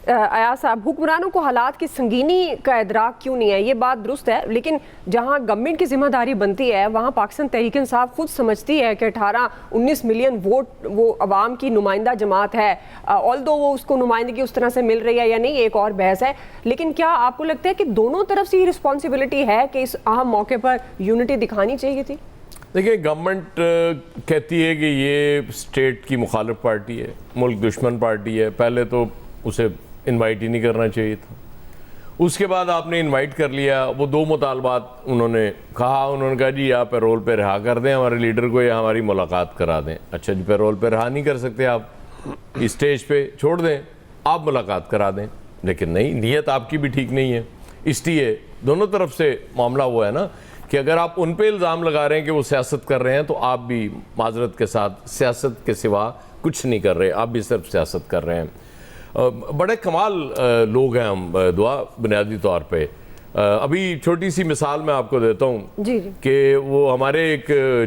अयाज साहब, हुक्मरानों को हालात की संगीनी का इदराक क्यों नहीं है? ये बात दुरुस्त है, लेकिन जहाँ गवर्नमेंट की जिम्मेदारी बनती है वहाँ पाकिस्तान तहरीक इंसाफ खुद समझती है कि 18-19 मिलियन वोट वो अवाम की नुमाइंदा जमात है। ऑल्दो वो उसको नुमाइंदगी उस तरह से मिल रही है या नहीं, एक और बहस है। लेकिन क्या आपको लगता है कि दोनों तरफ से ये रिस्पॉन्सिबिलिटी है कि इस अहम मौके पर यूनिटी दिखानी चाहिए थी? देखिए, गवर्नमेंट कहती है कि ये स्टेट की मुखालिफ पार्टी है, मुल्क दुश्मन पार्टी है, पहले तो उसे इनवाइट ही नहीं करना चाहिए था। उसके बाद आपने इनवाइट कर लिया, वो दो मुतालबात उन्होंने कहा जी या पैरोल पे रिहा कर दें हमारे लीडर को या हमारी मुलाकात करा दें। अच्छा जी, पैरोल पे रिहा नहीं कर सकते आप, इस स्टेज पे छोड़ दें, आप मुलाकात करा दें। लेकिन नहीं, नीयत आपकी भी ठीक नहीं है। इसलिए दोनों तरफ से मामला वो है ना कि अगर आप उन पे इल्ज़ाम लगा रहे हैं कि वो सियासत कर रहे हैं, तो आप भी माजरत के साथ सियासत के सिवा कुछ नहीं कर रहे, आप भी सिर्फ सियासत कर रहे हैं। बड़े कमाल लोग हैं हम दुआ, बुनियादी तौर पे। अभी छोटी सी मिसाल मैं आपको देता हूँ कि वो हमारे एक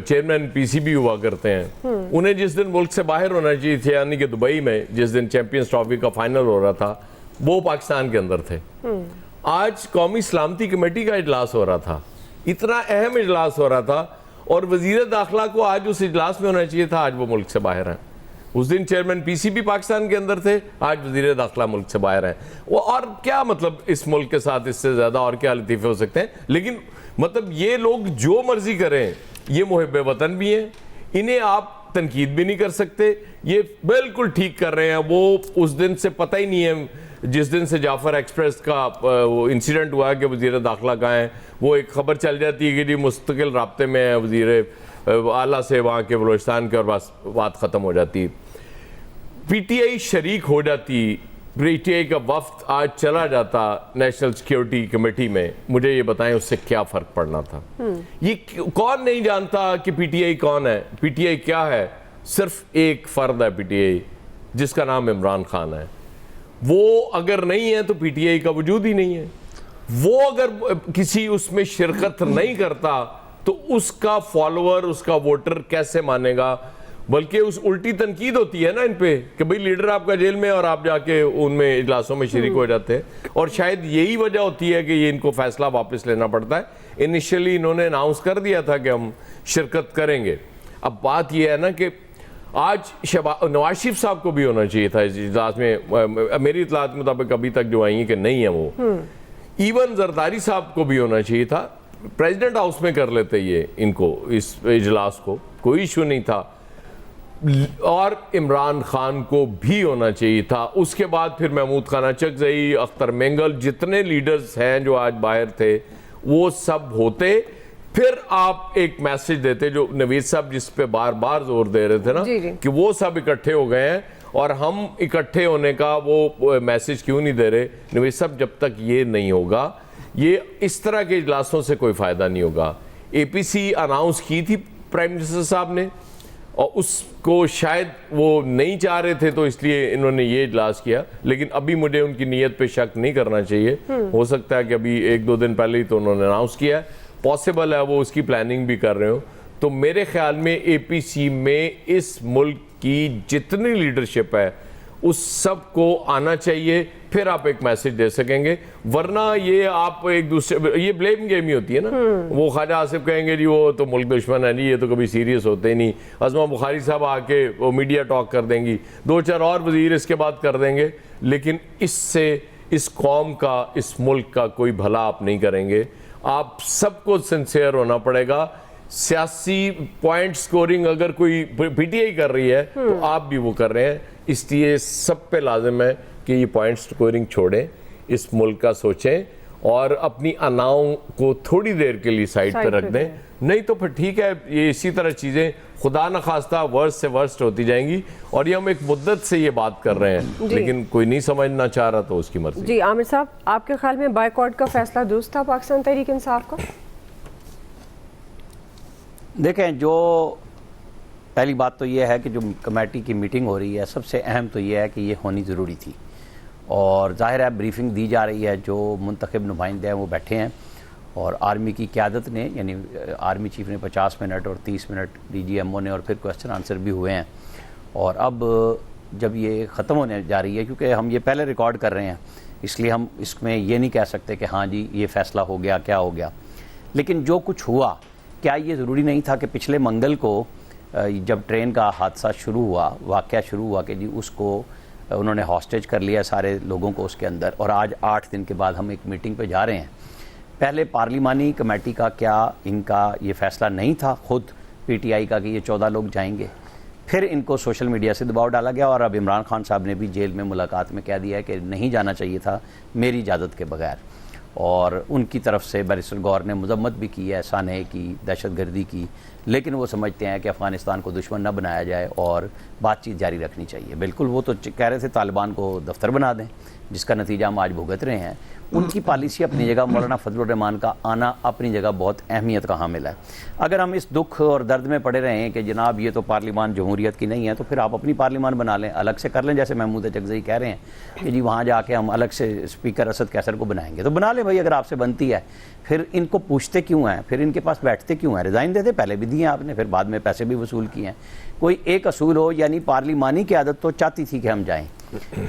चेयरमैन पीसीबी हुआ करते हैं, उन्हें जिस दिन मुल्क से बाहर होना चाहिए थे, यानी कि दुबई में जिस दिन चैंपियंस ट्रॉफी का फाइनल हो रहा था, वो पाकिस्तान के अंदर थे। आज कौमी सलामती कमेटी का इजलास हो रहा था, इतना अहम इजलास हो रहा था, और वजीर दाखिला को आज उस इजलास में होना चाहिए था, आज वो मुल्क से बाहर हैं। उस दिन चेयरमैन पीसीबी पाकिस्तान के अंदर थे, आज वजीर दाखिला मुल्क से बाहर हैं। वो और क्या मतलब, इस मुल्क के साथ इससे ज़्यादा और क्या लतीफ़े हो सकते हैं? लेकिन मतलब ये लोग जो मर्जी करें, ये मुहिब्बे वतन भी हैं, इन्हें आप तनकीद भी नहीं कर सकते, ये बिल्कुल ठीक कर रहे हैं। वो उस दिन से पता ही नहीं है, जिस दिन से जाफर एक्सप्रेस का वो इंसिडेंट हुआ कि वजीर दाखिला कहाँ है, वो एक खबर चल जाती है कि जी मुस्तकिल राब्ते में है वजीर आला से वहाँ के बलोचिस्तान के, और बस बात ख़त्म हो जाती। पीटीआई शरीक हो जाती, पीटीआई का वफ्द आज चला जाता नेशनल सिक्योरिटी कमेटी में, मुझे ये बताएं उससे क्या फ़र्क पड़ना था? ये कौन नहीं जानता कि पीटीआई कौन है, पीटीआई क्या है? सिर्फ एक फ़र्द है पीटीआई, जिसका नाम इमरान खान है। वो अगर नहीं है तो पीटीआई का वजूद ही नहीं है। वो अगर किसी उसमें शिरकत नहीं करता तो उसका फॉलोअर, उसका वोटर कैसे मानेगा? बल्कि उस उल्टी तनकीद होती है ना इन पे कि भाई लीडर आपका जेल में और आप जाके उनमें इजलासों में शरीक हो जाते हैं। और शायद यही वजह होती है कि ये इनको फैसला वापस लेना पड़ता है। इनिशियली इन्होंने अनाउंस कर दिया था कि हम शिरकत करेंगे। अब बात यह है ना कि आज नवाज शरीफ साहब को भी होना चाहिए था इस इजलास में, मेरी इतलात के मुताबिक अभी तक जो आई है कि नहीं है वो। इवन जरदारी साहब को भी होना चाहिए था, प्रेसिडेंट हाउस में कर लेते ये इनको, इस इजलास को, कोई इशू नहीं था। और इमरान खान को भी होना चाहिए था। उसके बाद फिर महमूद खान अचकज़ई, अख्तर मेंगल, जितने लीडर्स हैं जो आज बाहर थे, वो सब होते। फिर आप एक मैसेज देते, जो नवीद साहब जिस पे बार बार जोर दे रहे थे ना, कि वो सब इकट्ठे हो गए हैं और हम इकट्ठे होने का वो मैसेज क्यों नहीं दे रहे? नवीद साहब, जब तक ये नहीं होगा, ये इस तरह के इजलासों से कोई फ़ायदा नहीं होगा। एपीसी अनाउंस की थी प्राइम मिनिस्टर साहब ने, और उसको शायद वो नहीं चाह रहे थे, तो इसलिए इन्होंने ये इजलास किया। लेकिन अभी मुझे उनकी नीयत पे शक नहीं करना चाहिए। हो सकता है कि अभी 1-2 दिन पहले ही तो उन्होंने अनाउंस किया है, पॉसिबल है वो उसकी प्लानिंग भी कर रहे हो। तो मेरे ख्याल में एपीसी में इस मुल्क की जितनी लीडरशिप है उस सब को आना चाहिए, फिर आप एक मैसेज दे सकेंगे। वरना ये आप एक दूसरे, ये ब्लेम गेम ही होती है ना। वो ख्वाजा आसिफ कहेंगे जी वो तो मुल्क दुश्मन है, नहीं ये तो कभी सीरियस होते ही नहीं। अज़मा बुखारी साहब आके वो मीडिया टॉक कर देंगी, 2-4 और वजीर इसके बाद कर देंगे, लेकिन इससे इस कौम का, इस मुल्क का कोई भला आप नहीं करेंगे। आप सबको सिंसियर होना पड़ेगा। सियासी पॉइंट स्कोरिंग अगर कोई पीटीआई कर रही है तो आप भी वो कर रहे हैं, इसलिए सब पे लाजिम है कि ये पॉइंट स्कोरिंग छोड़ें, इस मुल्क का सोचें और अपनी अनाओं को थोड़ी देर के लिए साइड पे रख दें। नहीं तो फिर ठीक है, ये इसी तरह चीज़ें खुदा न खास्ता वर्स्ट से वर्स्ट होती जाएंगी। और ये हम एक मुद्दत से ये बात कर रहे हैं, लेकिन कोई नहीं समझना चाह रहा तो उसकी मर्जी। जी आमिर साहब, आपके ख्याल में बायकॉट का फैसला दुरुस्त था पाकिस्तान तहरीक इंसाफ का? देखें, जो पहली बात तो ये है कि जो कमेटी की मीटिंग हो रही है, सबसे अहम तो ये है कि ये होनी ज़रूरी थी। और ज़ाहिर है ब्रीफिंग दी जा रही है, जो मुंतखब नुमाइंदे हैं वो बैठे हैं, और आर्मी की क़यादत ने, यानी आर्मी चीफ ने 50 मिनट और 30 मिनट, डीजीएमओ ने, और फिर क्वेश्चन आंसर भी हुए हैं। और अब जब ये ख़त्म होने जा रही है, क्योंकि हम ये पहले रिकॉर्ड कर रहे हैं इसलिए हम इसमें ये नहीं कह सकते कि हाँ जी ये फ़ैसला हो गया क्या हो गया, लेकिन जो कुछ हुआ क्या ये ज़रूरी नहीं था कि पिछले मंगल को जब ट्रेन का हादसा शुरू हुआ, वाक़या शुरू हुआ कि जी उसको उन्होंने हॉस्टेज कर लिया सारे लोगों को उसके अंदर, और आज 8 दिन के बाद हम एक मीटिंग पे जा रहे हैं। पहले पार्लिमानी कमेटी का क्या इनका ये फ़ैसला नहीं था खुद पीटीआई का कि ये 14 लोग जाएंगे, फिर इनको सोशल मीडिया से दबाव डाला गया और अब इमरान खान साहब ने भी जेल में मुलाकात में कह दिया है कि नहीं जाना चाहिए था मेरी इजाज़त के बगैर, और उनकी तरफ से बैरिस्टर गौर ने मजम्मत भी की है, ऐसा नहीं की दहशतगर्दी की, लेकिन वो समझते हैं कि अफ़गानिस्तान को दुश्मन न बनाया जाए और बातचीत जारी रखनी चाहिए। बिल्कुल, वो तो कह रहे थे तालिबान को दफ्तर बना दें, जिसका नतीजा हम आज भुगत रहे हैं। उनकी पॉलिसी अपनी जगह, मौलाना फजलुर रहमान का आना अपनी जगह बहुत अहमियत का हामिल है। अगर हम इस दुख और दर्द में पड़े रहे हैं कि जनाब ये तो पार्लिमान जमहूरियत की नहीं है, तो फिर आप अपनी पार्लिमान बना लें, अलग से कर लें, जैसे महमूद चकजई कह रहे हैं कि जी वहाँ जाके हम अलग से स्पीकर असद कैसर को बनाएंगे, तो बना लें भाई, अगर आपसे बनती है। फिर इनको पूछते क्यों हैं, फिर इनके पास बैठते क्यों हैं? रिज़ाइन देते, पहले भी दिए आपने, फिर बाद में पैसे भी वसूल किए हैं। कोई एक असूल हो, यानी पार्लिमानी की आदत तो चाहती थी कि हम जाएं,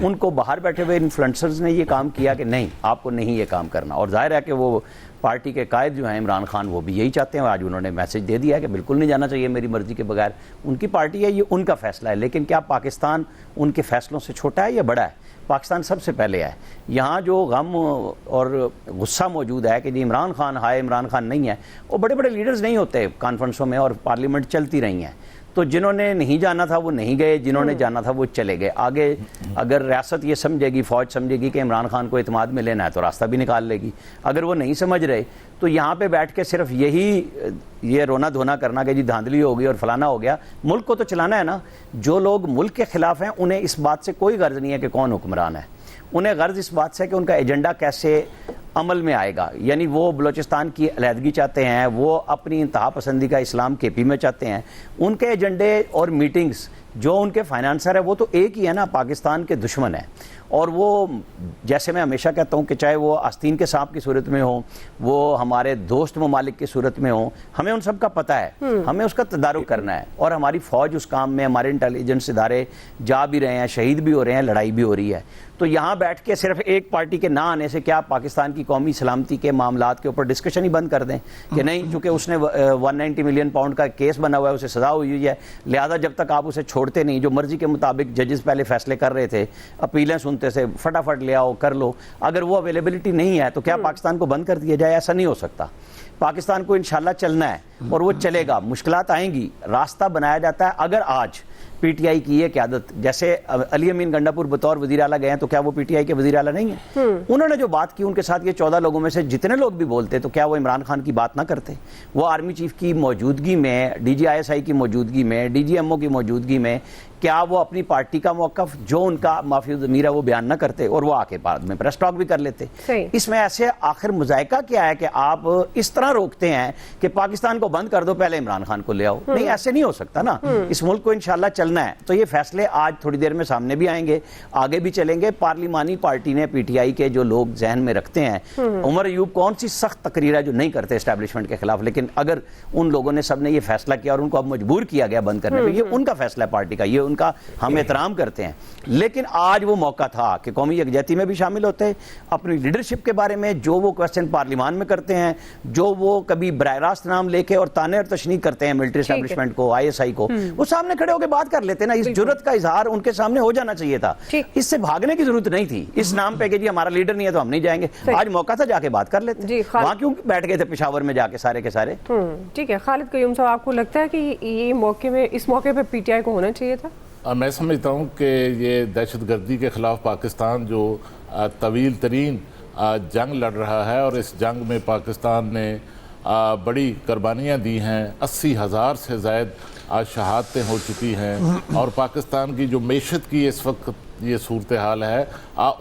उनको बाहर बैठे हुए इन्फ्लुएंसर्स ने ये काम किया कि नहीं आपको नहीं ये काम करना, और जाहिर है कि वो पार्टी के कायद जो हैं इमरान खान वो भी यही चाहते हैं। आज उन्होंने मैसेज दे दिया है कि बिल्कुल नहीं जाना चाहिए मेरी मर्ज़ी के बगैर, उनकी पार्टी है, ये उनका फ़ैसला है। लेकिन क्या पाकिस्तान उनके फ़ैसलों से छोटा है या बड़ा है? पाकिस्तान सबसे पहले है। यहाँ जो गम और गुस्सा मौजूद है कि जी इमरान खान हाय इमरान खान नहीं है, वो बड़े बड़े लीडर्स नहीं होते कॉन्फ्रेंसों में, और पार्लियामेंट चलती रही हैं, तो जिन्होंने नहीं जाना था वो नहीं गए, जिन्होंने जाना था वो चले गए। आगे अगर रियासत ये समझेगी, फ़ौज समझेगी कि इमरान खान को इत्मीनान में लेना है, तो रास्ता भी निकाल लेगी। अगर वो नहीं समझ रहे तो यहाँ पे बैठ के सिर्फ ये रोना धोना करना कि जी धांधली हो गई और फलाना हो गया, मुल्क को तो चलाना है ना। जो लोग मुल्क के ख़िलाफ़ हैं उन्हें इस बात से कोई गर्ज नहीं है कि कौन हुक्मरान है, उन्हें गर्ज इस बात से कि उनका एजेंडा कैसे अमल में आएगा। यानी वो बलूचिस्तान की अलहदगी चाहते हैं, वो अपनी इंतहा पसंदी का इस्लाम केपी में चाहते हैं, उनके एजेंडे और मीटिंग्स जो उनके फाइनेंसर है वो तो एक ही है ना, पाकिस्तान के दुश्मन है। और वो जैसे मैं हमेशा कहता हूँ कि चाहे वो आस्तीन के सांप की सूरत में हो, वो हमारे दोस्त ममालिक की सूरत में हो, हमें उन सब का पता है, हमें उसका तदारुक करना है। और हमारी फ़ौज उस काम में, हमारे इंटेलिजेंस इदारे जा भी रहे हैं, शहीद भी हो रहे हैं, लड़ाई भी हो रही है। तो यहाँ बैठ के सिर्फ एक पार्टी के ना आने से क्या पाकिस्तान की कौमी सलामती के मामलात के ऊपर डिस्कशन ही बंद कर दें कि नहीं, चूँकि उसने 190 मिलियन पाउंड का केस बना हुआ है, उसे सज़ा हुई है, लिहाजा जब तक आप उसे छोड़ते नहीं, जो मर्जी के मुताबिक जजेस पहले फैसले कर रहे थे, अपीलें सुनते थे, फटाफट ले आओ कर लो, अगर वो अवेलेबिलिटी नहीं है तो क्या पाकिस्तान को बंद कर दिया जाए? ऐसा नहीं हो सकता। पाकिस्तान को इंशाल्लाह चलना है और वो चलेगा। मुश्किलात आएंगी, रास्ता बनाया जाता है। अगर आज पीटीआई की ये क़यादत, जैसे अली अमीन गंडापुर बतौर वज़ीर आला गए हैं, तो क्या वो पीटीआई के वज़ीर आला नहीं है? उन्होंने जो बात की, उनके साथ ये 14 लोगों में से जितने लोग भी बोलते, तो क्या वो इमरान खान की बात ना करते? वो आर्मी चीफ की मौजूदगी में, DGISI की मौजूदगी में, DGMO की मौजूदगी में, क्या वो अपनी पार्टी का मौक़िफ़ जो उनका माफी ज़मीर है वो बयान ना करते और वो आके बाद में प्रेस टॉक भी कर लेते? इसमें ऐसे आखिर मुज़ायका क्या है कि आप इस तरह रोकते हैं कि पाकिस्तान को बंद कर दो, पहले इमरान खान को ले आओ? नहीं, ऐसे नहीं हो सकता ना। इस मुल्क को इंशाल्लाह चलना है, तो ये फैसले आज थोड़ी देर में सामने भी आएंगे, आगे भी चलेंगे। पार्लिमानी पार्टी ने, पीटीआई के जो लोग जहन में रखते हैं, उमर अयूब कौन सी सख्त तकरीर है जो नहीं करते एस्टैब्लिशमेंट के खिलाफ, लेकिन अगर उन लोगों ने सबने ये फैसला किया और उनको अब मजबूर किया गया बंद करने पर, ये उनका फैसला है पार्टी का, ये उनका हम एहतराम करते हैं। लेकिन आज वो मौका था कि कौमी यकजहती में भी शामिल होते, अपनी लीडरशिप के बारे में जो वो क्वेश्चन पार्लियामान में करते हैं, जो वो कभी बराह रास्त नाम लेके और ताने और तशनीह करते हैं मिलिट्री एस्टैब्लिशमेंट को, ISI को, वो सामने खड़े होकर बात कर लेते ना। इस जुर्रत का इजहार उनके सामने हो जाना चाहिए था, इससे भागने की जरूरत नहीं थी इस नाम पे कि जी हमारा लीडर नहीं है तो हम नहीं जाएंगे। आज मौका था, जाके बात कर लेते। वहां क्यों बैठ गए थे पेशावर में जाके सारे के सारे? ठीक है, खालिद क़य्यूम साहब, आपको लगता है कि ये मौके में, इस मौके पे पीटीआई को होना चाहिए था? मैं समझता हूँ कि ये दहशतगर्दी के ख़िलाफ़ पाकिस्तान जो तवील तरीन जंग लड़ रहा है, और इस जंग में पाकिस्तान ने बड़ी कुर्बानियाँ दी हैं, 80,000 से ज़ायद आज शहादतें हो चुकी हैं, और पाकिस्तान की जो मेशत की इस वक्त ये सूरत हाल है,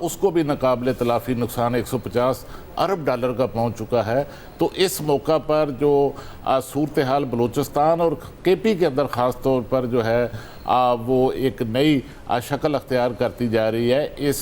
उसको भी नाकाबिले तलाफ़ी नुकसान 150 अरब डॉलर का पहुंच चुका है। तो इस मौका पर जो सूरत हाल बलूचिस्तान और KP के अंदर ख़ास तौर पर जो है वो एक नई शक्ल अख्तियार करती जा रही है, इस